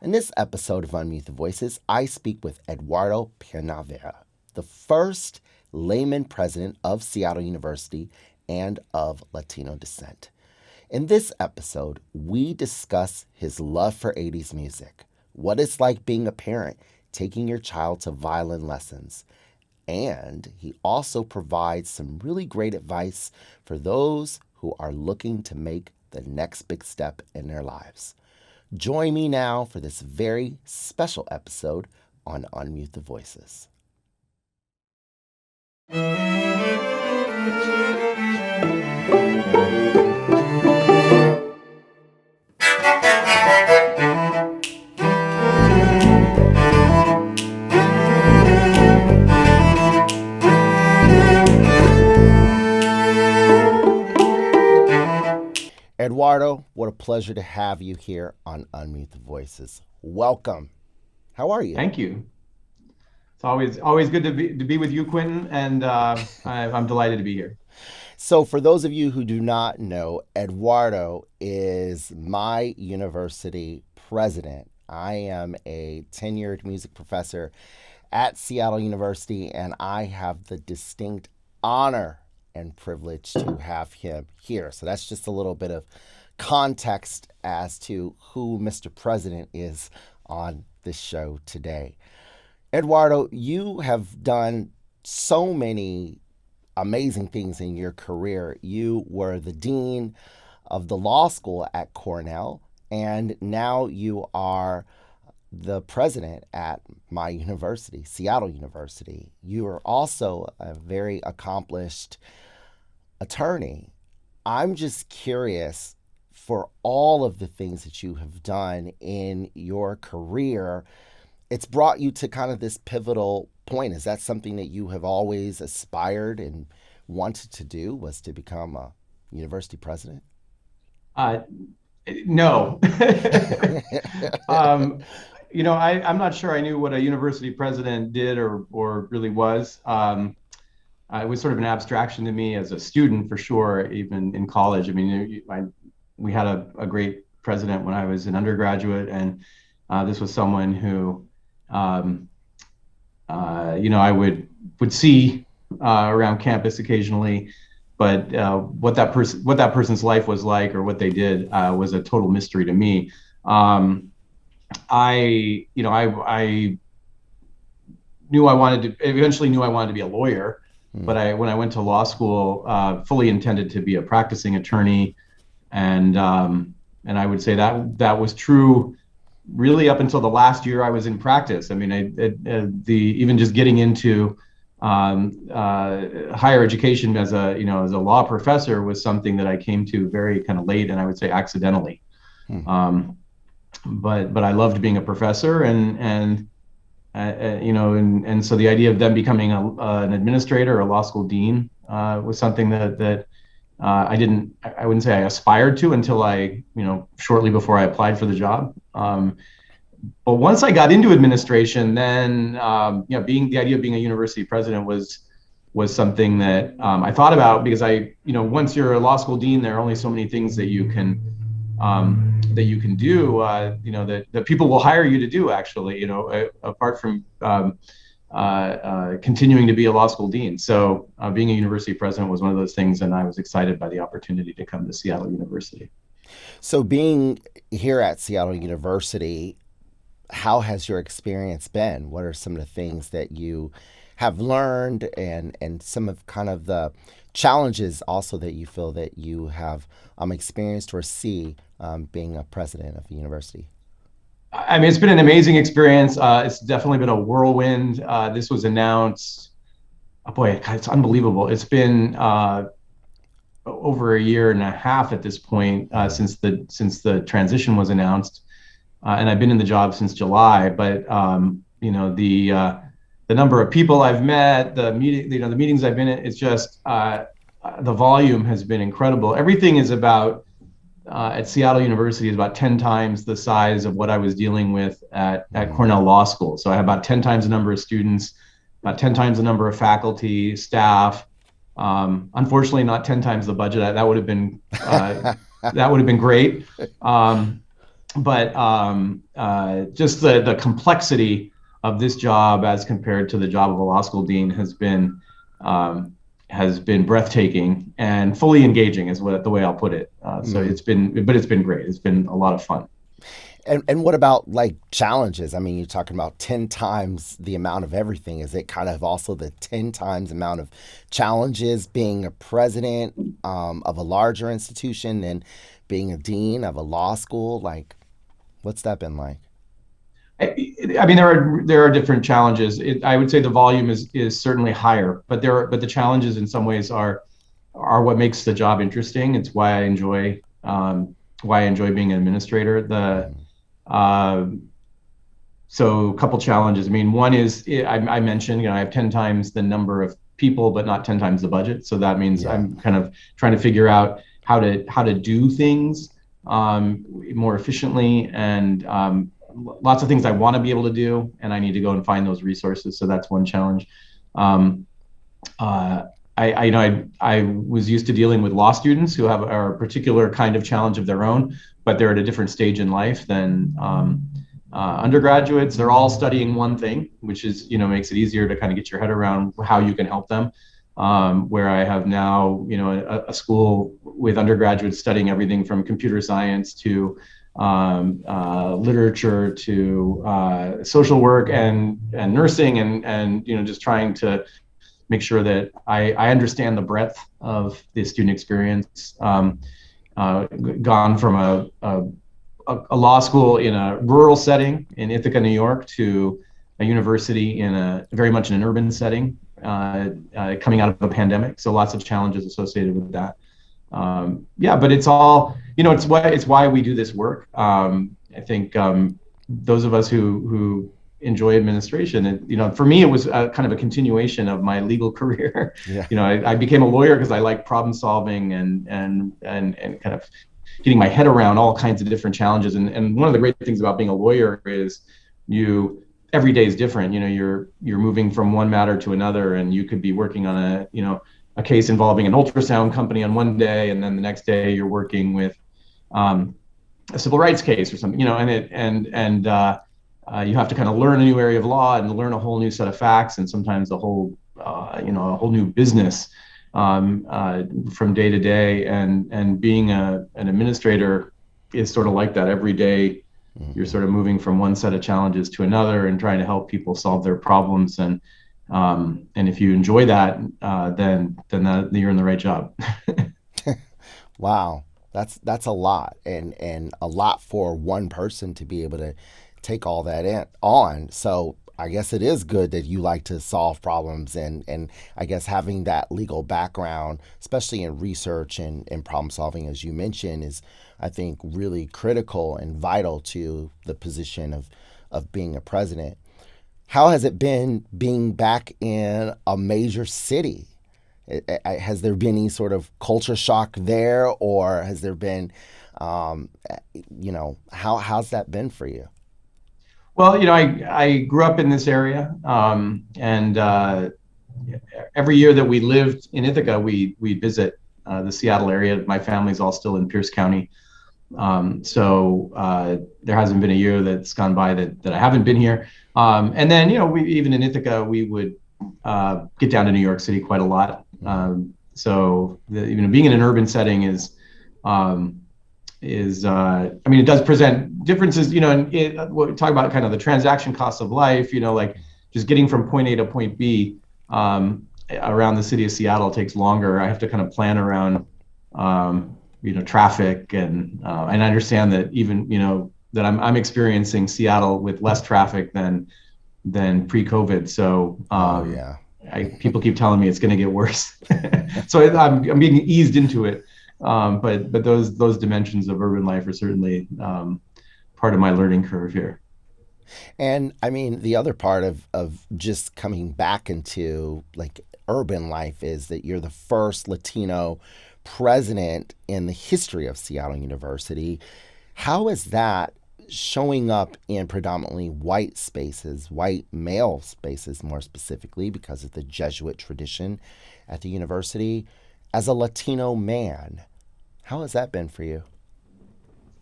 In this episode of Unmute the Voices, I speak with Eduardo Peñalver, the first layman president of Seattle University and of Latino descent. In this episode, we discuss his love for 80s music, what it's like being a parent, taking your child to violin lessons, and he also provides some really great advice for those who are looking to make the next big step in their lives. Join me now for this very special episode on Unmute the Voices. Eduardo, what a pleasure to have you here on Unmute the Voices. Welcome. How are you? Thank you. It's always good to be with you, Quinton, and I'm delighted to be here. So for those of you who do not know, Eduardo is my university president. I am a tenured music professor at Seattle University, and I have the distinct honor and privilege to have him here. So that's just a little bit of context as to who Mr. President is on this show today. Eduardo, you have done so many amazing things in your career. You were the dean of the law school at Cornell, and now you are the president at my university, Seattle University. You are also a very accomplished attorney. I'm just curious, for all of the things that you have done in your career, it's brought you to kind of this pivotal point. Is that something that you have always aspired and wanted to do, was to become a university president? No. I'm not sure I knew what a university president did or really was. It was sort of an abstraction to me as a student, for sure, even in college. I mean, we had a great president when I was an undergraduate, and this was someone who, I would see around campus occasionally, but what that person's life was like or what they did was a total mystery to me. I eventually knew I wanted to be a lawyer. But when I went to law school, fully intended to be a practicing attorney, and I would say that was true really up until the last year I was in practice. I mean, even just getting into higher education as a law professor was something that I came to very kind of late, and I would say accidentally. But I loved being a professor, and so the idea of them becoming an administrator or a law school dean was something that I wouldn't say I aspired to until shortly before I applied for the job. But once I got into administration, then the idea of being a university president was something that I thought about, because once you're a law school dean, there are only so many things that you can do, that people will hire you to do, actually, apart from continuing to be a law school dean. So being a university president was one of those things, and I was excited by the opportunity to come to Seattle University. So being here at Seattle University, how has your experience been? What are some of the things that you have learned, and some of kind of the challenges also that you feel that you have experienced or see being a president of the university? I mean, it's been an amazing experience. It's definitely been a whirlwind. This was announced, God, it's unbelievable. It's been over a year and a half at this point since the transition was announced, and I've been in the job since July. But the number of people I've met, the meetings I've been in, it's just the volume has been incredible. Everything is about at Seattle University is about 10 times the size of what I was dealing with at Cornell Law School. So I have about 10 times the number of students, about 10 times the number of faculty, staff. Unfortunately, not 10 times the budget. That would have been great. but just the complexity of this job as compared to the job of a law school dean um, has been breathtaking and fully engaging, is what the way I'll put it. So Mm. it's been great. It's been a lot of fun. And what about like challenges? I mean, you're talking about 10 times the amount of everything. Is it kind of also the 10 times amount of challenges being a president of a larger institution and being a dean of a law school? Like, what's that been like? I mean, there are different challenges. I would say the volume is certainly higher, but the challenges in some ways are what makes the job interesting. It's why I enjoy being an administrator. The Mm. uh, So a couple challenges. I mean, one is I mentioned, I have 10 times the number of people, but not 10 times the budget. So that means Yeah. I'm kind of trying to figure out how to do things more efficiently, and lots of things I want to be able to do, and I need to go and find those resources. So that's one challenge. Um, uh, I was used to dealing with law students who have a particular kind of challenge of their own, but they're at a different stage in life than undergraduates. They're all studying one thing, which is, makes it easier to kind of get your head around how you can help them. Where I have now, a school with undergraduates studying everything from computer science to literature to social work and nursing, and just trying to make sure that I understand the breadth of the student experience. Gone from a law school in a rural setting in Ithaca, New York, to a university in a very much in an urban setting, coming out of a pandemic. So lots of challenges associated with that. Yeah, but it's all, it's why we do this work. I think those of us who enjoy administration, for me, it was kind of a continuation of my legal career. Yeah. I became a lawyer because I like problem solving and kind of getting my head around all kinds of different challenges. And one of the great things about being a lawyer is every day is different. You're moving from one matter to another, and you could be working on a case involving an ultrasound company on one day, and then the next day you're working with a civil rights case or something, you have to kind of learn a new area of law and learn a whole new set of facts, and sometimes a whole new business from day to day. And being an administrator is sort of like that. Every day you're sort of moving from one set of challenges to another and trying to help people solve their problems. And if you enjoy that, then you're in the right job. Wow. That's a lot, and a lot for one person to be able to take all that in on. So I guess it is good that you like to solve problems, and I guess having that legal background, especially in research and problem solving, as you mentioned, is I think really critical and vital to the position of being a president. How has it been being back in a major city? Has there been any sort of culture shock there, or has there been, um, how's that been for you? Well, I grew up in this area, and every year that we lived in Ithaca, we visit the Seattle area. My family's all still in Pierce County, so there hasn't been a year that's gone by that I haven't been here. And then, we even in Ithaca, we would get down to New York City quite a lot. So being in an urban setting um, I mean, it does present differences, and we talk about kind of the transaction costs of life, like just getting from point A to point B around the city of Seattle takes longer. I have to kind of plan around, traffic, and I understand that even, that I'm experiencing Seattle with less traffic than pre-COVID. So Oh yeah. people keep telling me it's going to get worse. So I'm being eased into it. But those dimensions of urban life are certainly part of my learning curve here. And I mean, the other part of just coming back into like urban life is that you're the first Latino president in the history of Seattle University. How is that showing up in predominantly white spaces, white male spaces more specifically, because of the Jesuit tradition at the university, as a Latino man? How has that been for you?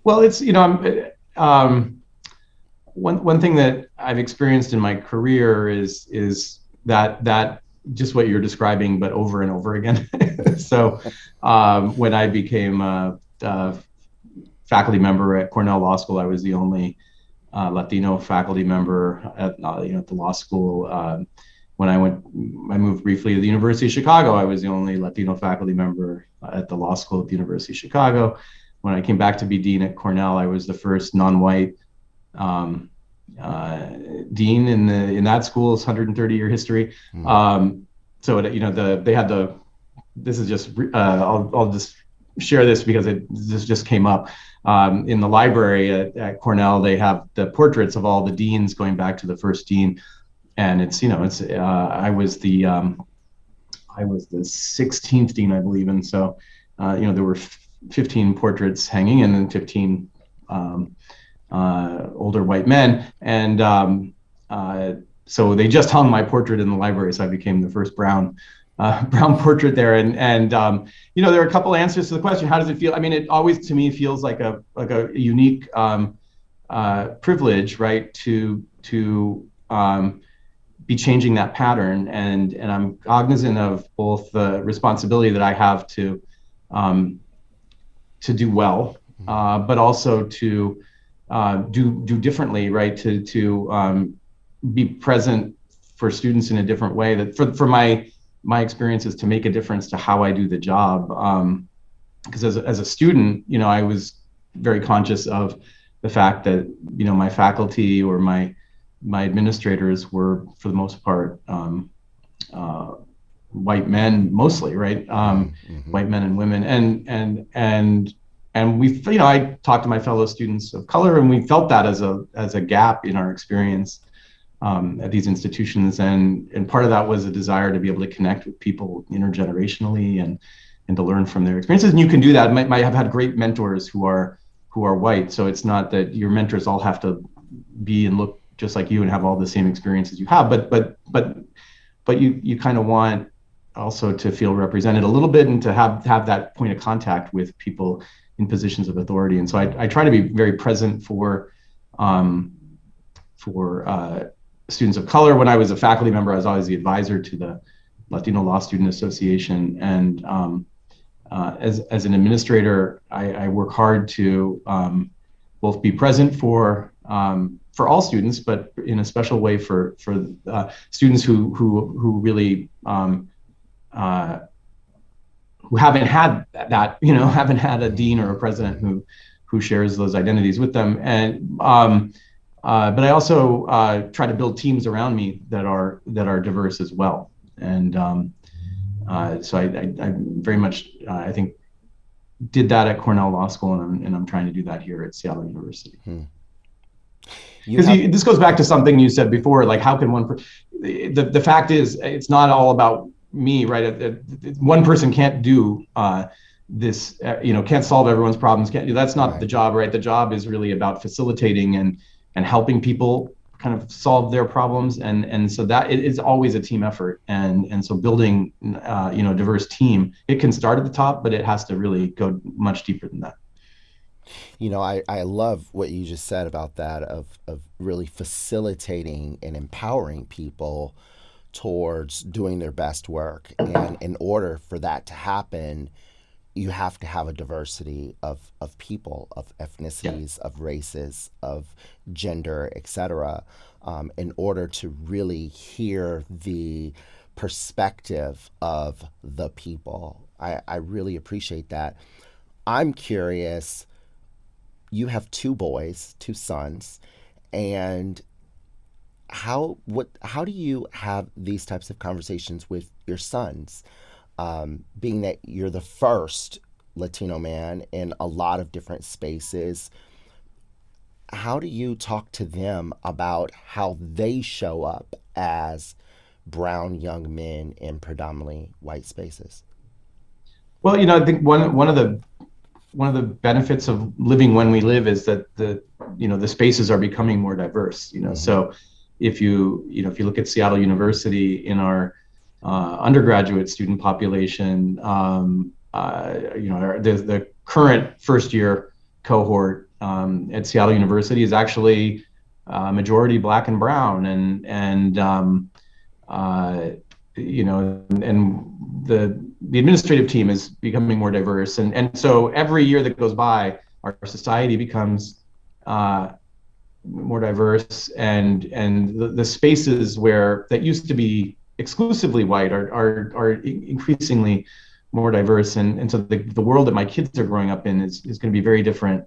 Well, it's one thing that I've experienced in my career is that just what you're describing, but over and over again. So when I became a faculty member at Cornell Law School, I was the only Latino faculty member at the law school. When I moved briefly to the University of Chicago, I was the only Latino faculty member at the law school at the University of Chicago. When I came back to be dean at Cornell, I was the first non-white dean in that school's 130-year history. So they had this is just I'll just share this because this just came up. In the library at Cornell, they have the portraits of all the deans going back to the first dean, and I was the 16th dean, I believe, and so there were 15 portraits hanging, and then 15 older white men, and so they just hung my portrait in the library, so I became the first brown portrait there, and there are a couple answers to the question, how does it feel? I mean, it always to me feels like a unique privilege, right, to be changing that pattern, and I'm cognizant of both the responsibility that I have to do well, but also to do differently, right, to be present for students in a different way, that for my experience is to make a difference to how I do the job. Because as a student, I was very conscious of the fact that, my faculty or my administrators were, for the most part, white men, mostly, right? White men and women. And we, I talked to my fellow students of color, and we felt that as a gap in our experience at these institutions, and part of that was a desire to be able to connect with people intergenerationally and to learn from their experiences. And you can do that. I have had great mentors who are white, so it's not that your mentors all have to be and look just like you and have all the same experiences you have, but you kind of want also to feel represented a little bit and to have that point of contact with people in positions of authority. And so I try to be very present for students of color. When I was a faculty member, I was always the advisor to the Latino Law Student Association, and as an administrator, I work hard to both be present for all students, but in a special way for students who really who haven't had that, haven't had a dean or a president who shares those identities with them. And but I also try to build teams around me that are diverse as well. And so I very much I think did that at Cornell Law School, and I'm trying to do that here at Seattle University. Because this goes back to something you said before, like how can the fact is, it's not all about me, right? One person can't do this, can't solve everyone's problems. That's not the job, right? The job is really about facilitating and helping people kind of solve their problems, and so that it is always a team effort, and so building a diverse team, it can start at the top, but it has to really go much deeper than that. I love what you just said about that, of really facilitating and empowering people towards doing their best work. And in order for that to happen, you have to have a diversity of people, of ethnicities, of races, of gender, etc., in order to really hear the perspective of the people. I really appreciate that. I'm curious, you have two sons, and how do you have these types of conversations with your sons? Being that you're the first Latino man in a lot of different spaces, how do you talk to them about how they show up as brown young men in predominantly white spaces? Well, I think one of the benefits of living when we live is that the spaces are becoming more diverse. Mm-hmm. So if you look at Seattle University, in our undergraduate student population, the current first year cohort at Seattle University is actually majority Black and brown, and the administrative team is becoming more diverse, and so every year that goes by, our society becomes more diverse, and the spaces where that used to be exclusively white are increasingly more diverse, and so the world that my kids are growing up in is going to be very different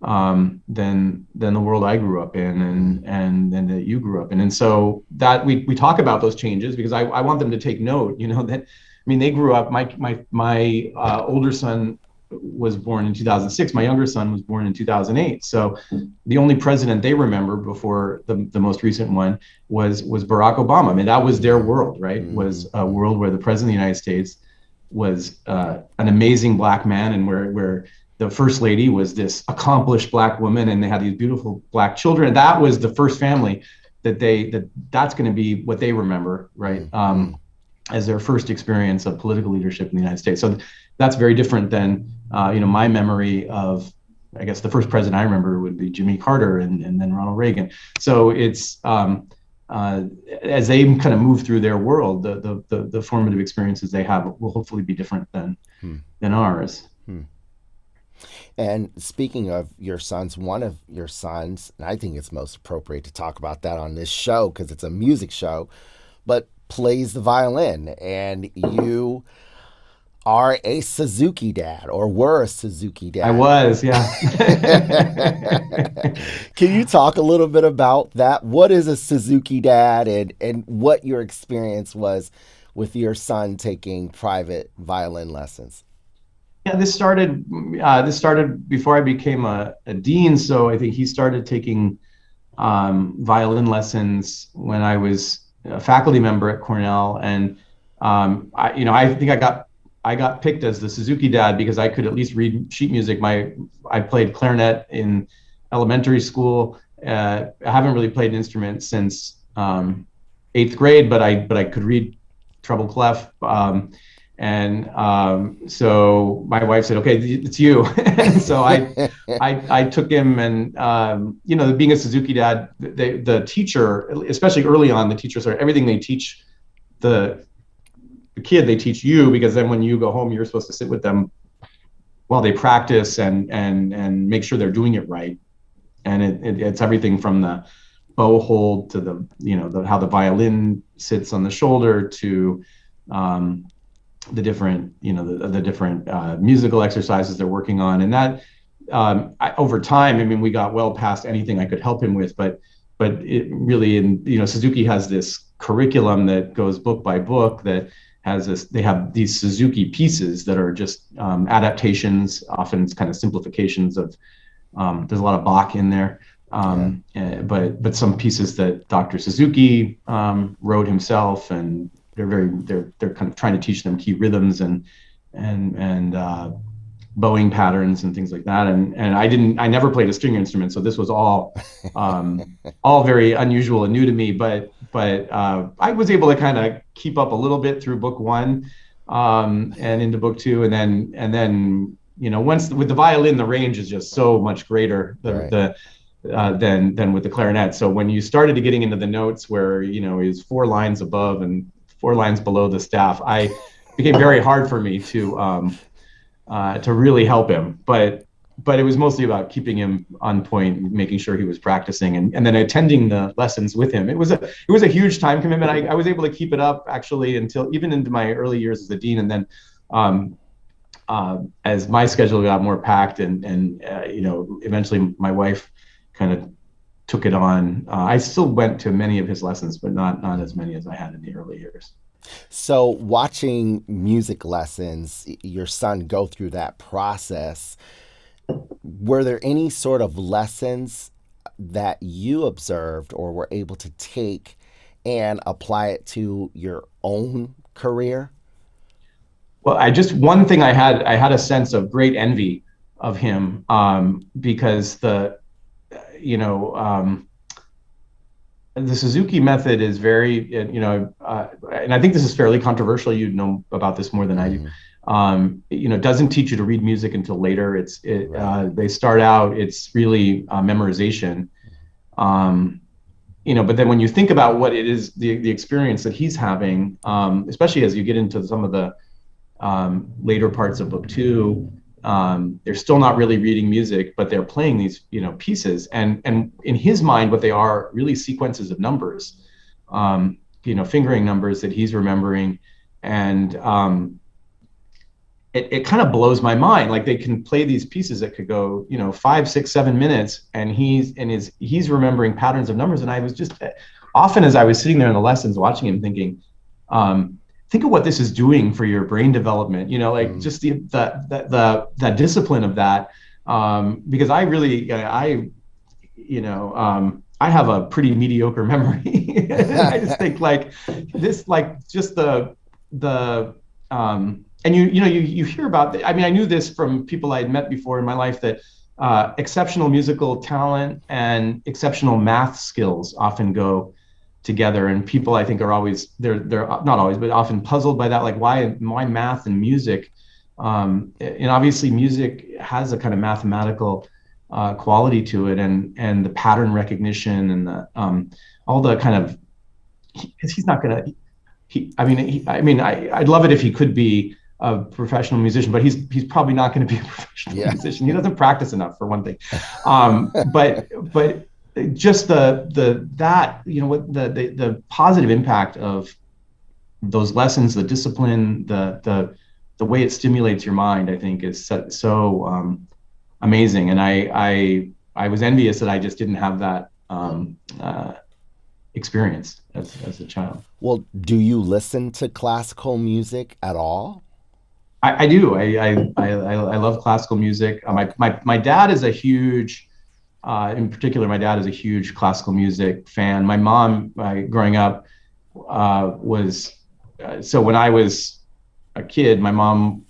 than the world I grew up in, and that you grew up in. And so that we talk about those changes because I want them to take note, that, I mean, they grew up, my older son was born in 2006. My younger son was born in 2008. So the only president they remember before the most recent one was Barack Obama. I mean, that was their world, right? Mm-hmm. Was a world where the president of the United States was an amazing Black man, and where the first lady was this accomplished Black woman, and they had these beautiful Black children. That was the first family that's going to be what they remember, right? As their first experience of political leadership in the United States. So that's very different than, my memory of, I guess the first president I remember would be Jimmy Carter and then Ronald Reagan. So it's, as they kind of move through their world, the formative experiences they have will hopefully be different than ours. And speaking of your sons, one of your sons, and I think it's most appropriate to talk about that on this show because it's a music show, but plays the violin, and you are a Suzuki dad, or were a Suzuki dad. I was, yeah. Can you talk a little bit about that? What is a Suzuki dad, and what your experience was with your son taking private violin lessons? Yeah, this started before I became a dean. So I think he started taking violin lessons when I was a faculty member at Cornell, and I think I got picked as the Suzuki dad because I could at least read sheet music. I played clarinet in elementary school. I haven't really played an instrument since 8th grade, but I could read treble clef. So my wife said, "Okay, it's you." And so I took him, and being a Suzuki dad, the teacher, especially early on, the teachers are everything they teach the kid, they teach you, because then when you go home, you're supposed to sit with them while they practice and make sure they're doing it right. And it's everything from the bow hold to the how the violin sits on the shoulder to the different the different musical exercises they're working on, and that over time, I mean, we got well past anything I could help him with, but it really, Suzuki has this curriculum that goes book by book that has this. They have these Suzuki pieces that are just adaptations, often it's kind of simplifications of. There's a lot of Bach in there, but some pieces that Dr. Suzuki wrote himself, and they're kind of trying to teach them key rhythms and bowing patterns and things like that. And I never played a string instrument, so this was all very unusual and new to me. But I was able to kind of keep up a little bit through book one and into book two, and then once with the violin, the range is just so much greater than with the clarinet. So when you started getting into the notes where he's 4 lines above and 4 lines below the staff, it became very hard for me to really help him. But it was mostly about keeping him on point, making sure he was practicing, and then attending the lessons with him. It was a huge time commitment. I was able to keep it up actually until even into my early years as a dean, and then as my schedule got more packed, and eventually my wife kind of took it on. I still went to many of his lessons, but not as many as I had in the early years. So watching music lessons, your son go through that process, were there any sort of lessons that you observed or were able to take and apply it to your own career? Well, one thing I had a sense of great envy of him because the Suzuki method is very, and I think this is fairly controversial. You know about this more than I do. doesn't teach you to read music until later. Right. They start out, it's really memorization. Um, but then when you think about what it is, the experience that he's having, especially as you get into some of the later parts of book two, they're still not really reading music, but they're playing these, pieces. And in his mind, what they are really sequences of numbers, fingering numbers that he's remembering. And it kind of blows my mind. Like they can play these pieces that could go, 5, 6, 7 minutes, and he's remembering patterns of numbers. And I was just often as I was sitting there in the lessons watching him thinking, think of what this is doing for your brain development. Just the discipline of that. Because I really I have a pretty mediocre memory. I just think like this, like just the and you hear about, I mean, I knew this from people I had met before in my life, that exceptional musical talent and exceptional math skills often go together. And people, I think, are always, they're not always, but often puzzled by that. Like why math and music? And obviously music has a kind of mathematical quality to it, and the pattern recognition and the all the kind of, he's not going to, I'd love it if he could be a professional musician, but he's probably not going to be a professional musician. He doesn't practice enough, for one thing. But just the positive impact of those lessons, the discipline, the way it stimulates your mind, I think is so amazing. And I was envious that I just didn't have that experience as a child. Well, do you listen to classical music at all? I do. I love classical music. My dad is a huge, in particular, my dad is a huge classical music fan. My mom, growing up, was so when I was a kid, my mom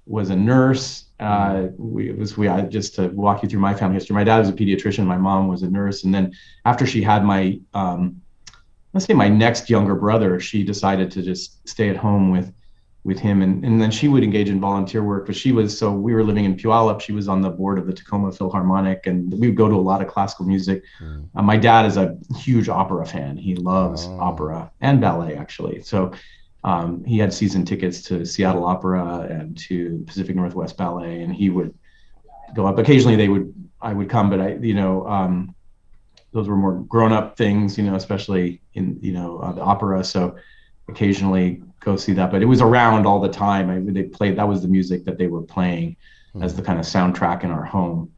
was a nurse. Just to walk you through my family history. My dad was a pediatrician. My mom was a nurse, and then after she had my, let's say my next younger brother, she decided to just stay at home with him, and then she would engage in volunteer work. But we were living in Puyallup. She was on the board of the Tacoma Philharmonic, and we would go to a lot of classical music. My dad is a huge opera fan. He loves opera and ballet, actually. So he had season tickets to Seattle Opera and to Pacific Northwest Ballet, and he would go up. Occasionally I would come, but those were more grown-up things, especially in, the opera. So occasionally go see that, but it was around all the time. That was the music that they were playing as the kind of soundtrack in our home.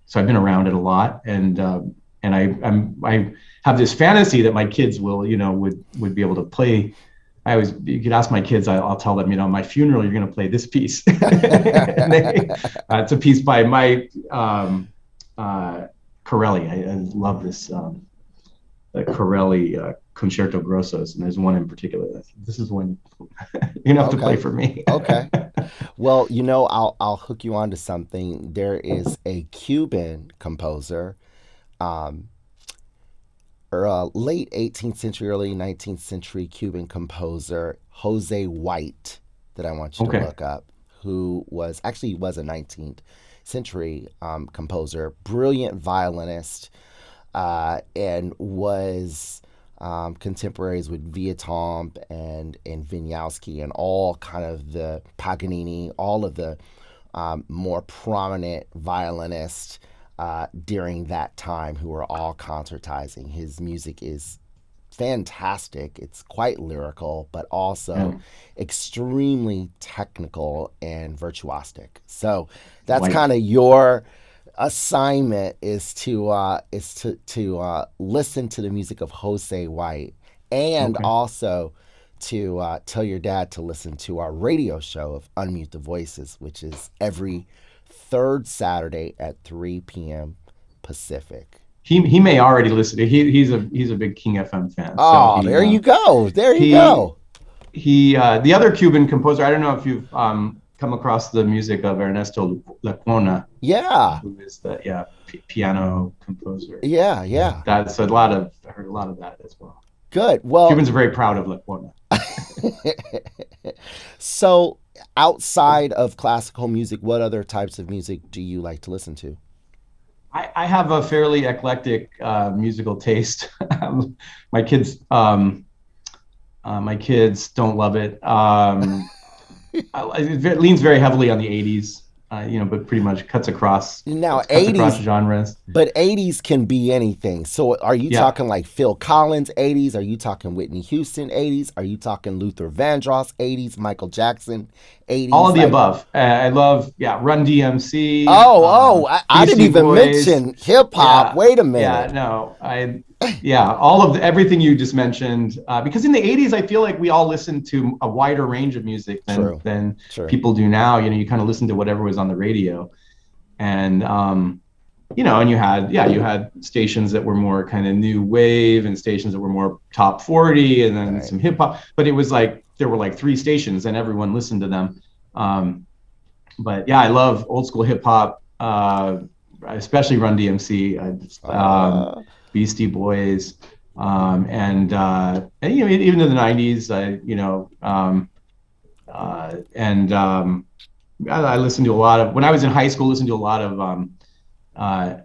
So I've been around it a lot, and I have this fantasy that my kids will, would be able to play. You could ask my kids, I'll tell them, my funeral, you're going to play this piece. It's a piece by Mike Corelli. I love this, the Corelli Concerto Grossos, and there's one in particular. This is one you have to play for me. Okay. Well, I'll hook you on to something. There is a Cuban composer, late 18th century, early 19th century Cuban composer, Jose White, that I want you to look up, who was a 19th century composer, brilliant violinist, and was contemporaries with Vieuxtemps and Wieniawski and all kind of the Paganini, all of the more prominent violinists during that time, who were all concertizing. His music is fantastic. It's quite lyrical, but also extremely technical and virtuosic. So that's kind of your assignment, is to listen to the music of Jose White, and also to tell your dad to listen to our radio show of Unmute the Voices, which is every third Saturday at 3 p.m. Pacific. He may already listen to. He's a big King FM fan. Oh, so there you go. There you go. The other Cuban composer, I don't know if you've come across the music of Ernesto Lecuona. Yeah. Who is the piano composer. Yeah. That's I heard a lot of that as well. Good. Well, Cubans are very proud of Lecuona. So, outside of classical music, what other types of music do you like to listen to? I have a fairly eclectic musical taste. my kids, my kids don't love it. It leans very heavily on the '80s, but pretty much Now, cuts across 80s, genres. but 80s can be anything. So, are you Yeah, talking like Phil Collins 80s? Are you talking Whitney Houston 80s? Are you talking Luther Vandross 80s, Michael Jackson all 80s? of the Like, above. I love, yeah, Run DMC, I didn't Beastie even Boys. mention hip hop. Yeah, Wait a yeah, minute. no, yeah, all of everything you just mentioned. Because in the '80s, I feel like we all listened to a wider range of music than True, than true. people do now. You kind of listen to whatever was on the radio, and and you had stations that were more kind of new wave and stations that were more top 40 and then Right. some hip hop. But it was like there were like three stations and everyone listened to them. Um, but yeah, I love old school hip hop, especially Run DMC, Uh, Beastie Boys, and even in the '90s, and I listened to a lot of when I was in high school. Listened to a lot of uh,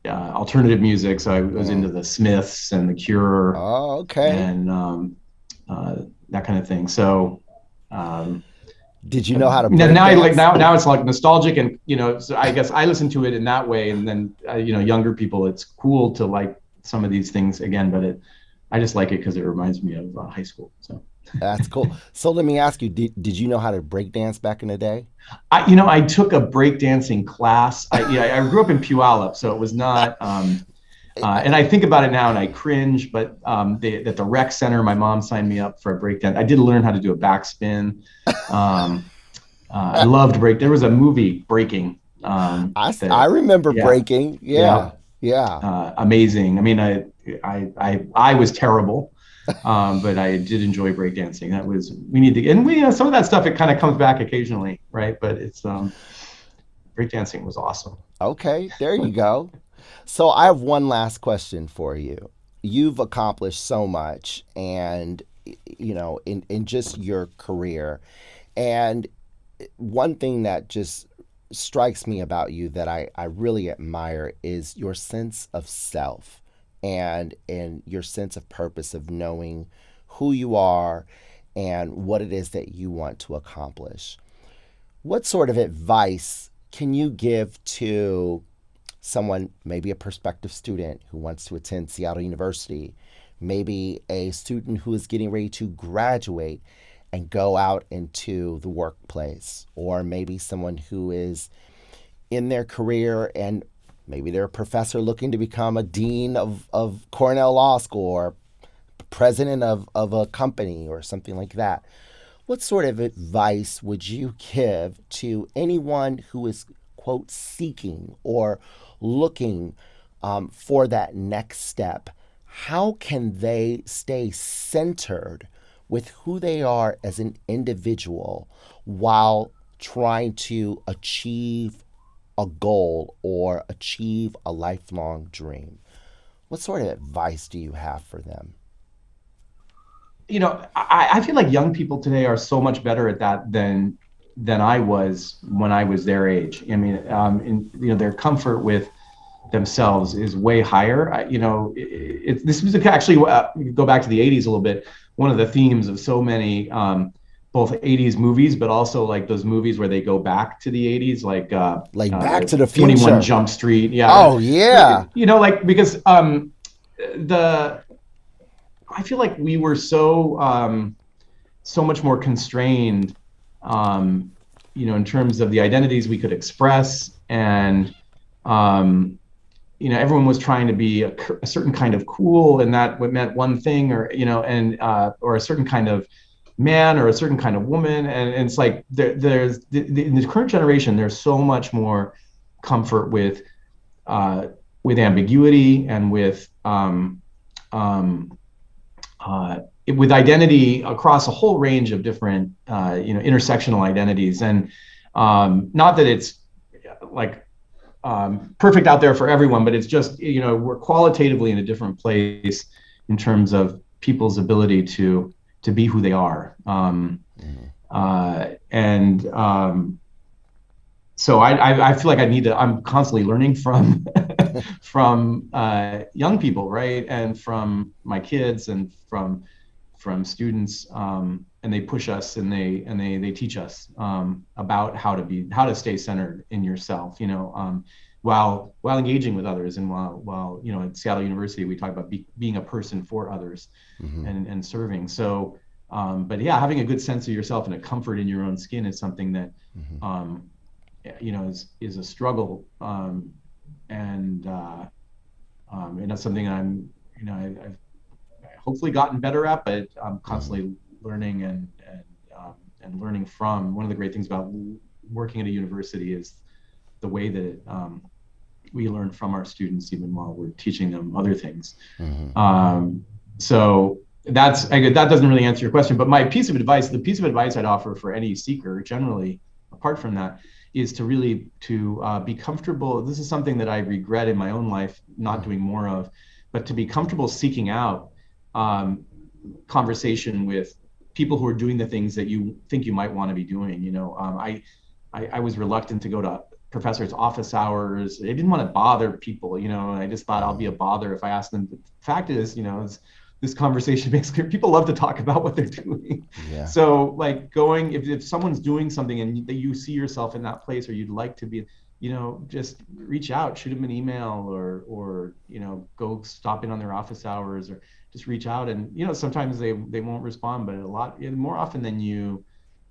alternative music. So I was mm. into the Smiths and the Cure Oh, okay. and uh, that kind of thing. So um, Did you know how to break now I like dance? now it's like nostalgic and so I guess I listen to it in that way. And then younger people, it's cool to like some of these things again, but I just like it because it reminds me of high school. So That's cool. So let me ask you, did you know how to break dance back in the day? I took a breakdancing class. I grew up in Puyallup, so it was not. And I think about it now and I cringe, but at the rec center, my mom signed me up for a breakdance. I did learn how to do a backspin. Um, I loved break. There was a movie Breaking I that, remember yeah, breaking. Yeah, yeah, yeah. amazing. I mean, I was terrible, but I did enjoy breakdancing. That was we need to, and some of that stuff it kind of comes back occasionally, right? But it's breakdancing was awesome. Okay, there you go. So I have one last question for you. You've accomplished so much, and in just your career, and one thing that just strikes me about you that I really admire is your sense of self and your sense of purpose of knowing who you are and what it is that you want to accomplish. What sort of advice can you give to someone, maybe a prospective student who wants to attend Seattle University, maybe a student who is getting ready to graduate and go out into the workplace, or maybe someone who is in their career and maybe they're a professor looking to become a dean of Cornell Law School or president of a company or something like that? What sort of advice would you give to anyone who is, quote, seeking or looking for that next step? How can they stay centered with who they are as an individual while trying to achieve a goal or achieve a lifelong dream? What sort of advice do you have for them? I feel like young people today are so much better at that than I was when I was their age. I mean, their comfort with themselves is way higher. This was actually go back to the '80s a little bit. One of the themes of so many both '80s movies, but also like those movies where they go back to the '80s, like Like Back to the 21 Future. Jump Street. Yeah, Oh, yeah. like because the I feel like we were so much more constrained, in terms of the identities we could express, and everyone was trying to be a certain kind of cool, and that what meant one thing, and or a certain kind of man or a certain kind of woman, and it's like in the current generation, there's so much more comfort with ambiguity and with identity across a whole range of different, intersectional identities. And not that it's like perfect out there for everyone, but it's just, we're qualitatively in a different place in terms of people's ability to be who they are. So I feel like I'm constantly learning from from young people, right, and from my kids and from students, and they push us and they teach us about how to stay centered in yourself, while engaging with others, and while at Seattle University we talk about being a person for others, and serving. So, but yeah, having a good sense of yourself and a comfort in your own skin is something that is a struggle, and that's something I've hopefully gotten better at, but I'm constantly learning and learning from. One of the great things about working at a university is the way that we learn from our students, even while we're teaching them other things. So that doesn't really answer your question, but the piece of advice I'd offer for any seeker generally, apart from that, is to really be comfortable. This is something that I regret in my own life not doing more of, but to be comfortable seeking out conversation with people who are doing the things that you think you might want to be doing. I was reluctant to go to professors' office hours. I didn't want to bother people, I just thought I'll be a bother if I ask them. But the fact is, this conversation makes clear people love to talk about what they're doing. Yeah. So like if someone's doing something and you see yourself in that place, or you'd like to be, just reach out, shoot them an email, or go stop in on their office hours, or just reach out. And sometimes they won't respond, but more often than you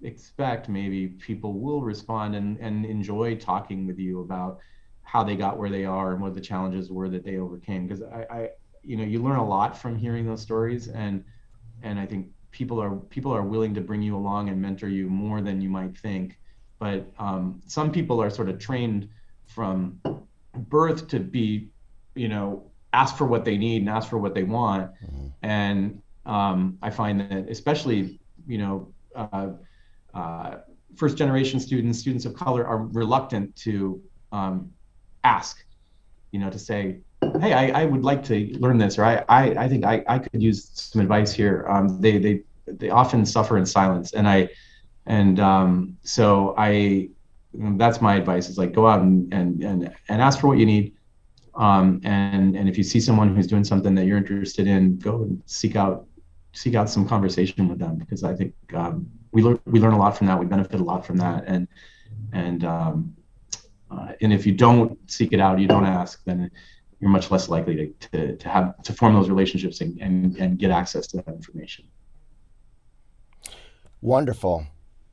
expect, maybe people will respond and enjoy talking with you about how they got where they are and what the challenges were that they overcame. Because you learn a lot from hearing those stories, and I think people are willing to bring you along and mentor you more than you might think. But some people are sort of trained from birth to be, ask for what they need and ask for what they want. And I find that especially, first generation students of color are reluctant to ask, to say, hey, I would like to learn this, or I think I could use some advice here. They often suffer in silence, so that's my advice, is like, go out and ask for what you need. And if you see someone who's doing something that you're interested in, go and seek out some conversation with them, because I think we learn a lot from that. We benefit a lot from that. And if you don't seek it out, you don't ask, then you're much less likely to form those relationships and get access to that information. Wonderful.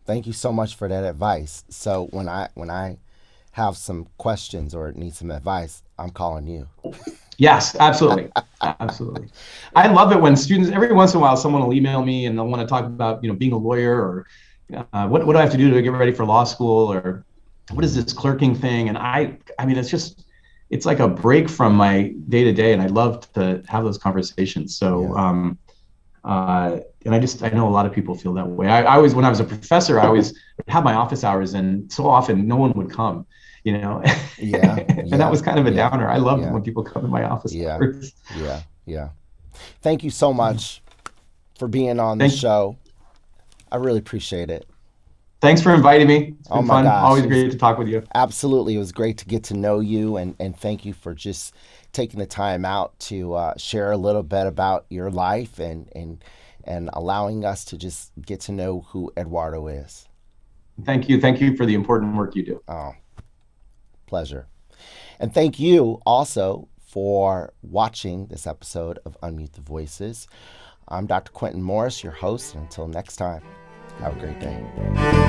Thank you so much for that advice. So when I have some questions or need some advice, I'm calling you. Yes, absolutely. Absolutely. I love it when students, every once in a while, someone will email me and they'll want to talk about, being a lawyer, or what do I have to do to get ready for law school, or what is this clerking thing? And I mean, it's like a break from my day to day, and I love to have those conversations. So, and I know a lot of people feel that way. I always, when I was a professor, I always have my office hours, and so often no one would come, and that was kind of a downer. I love when people come to my office hours. Yeah. Thank you so much for being on the show. I really appreciate it. Thanks for inviting me. It's been fun. Gosh. Always great to talk with you. Absolutely. It was great to get to know you, and thank you for just taking the time out to share a little bit about your life and allowing us to just get to know who Eduardo is. Thank you. Thank you for the important work you do. Oh, pleasure. And thank you also for watching this episode of Unmute the Voices. I'm Dr. Quinton Morris, your host, and until next time, have a great day.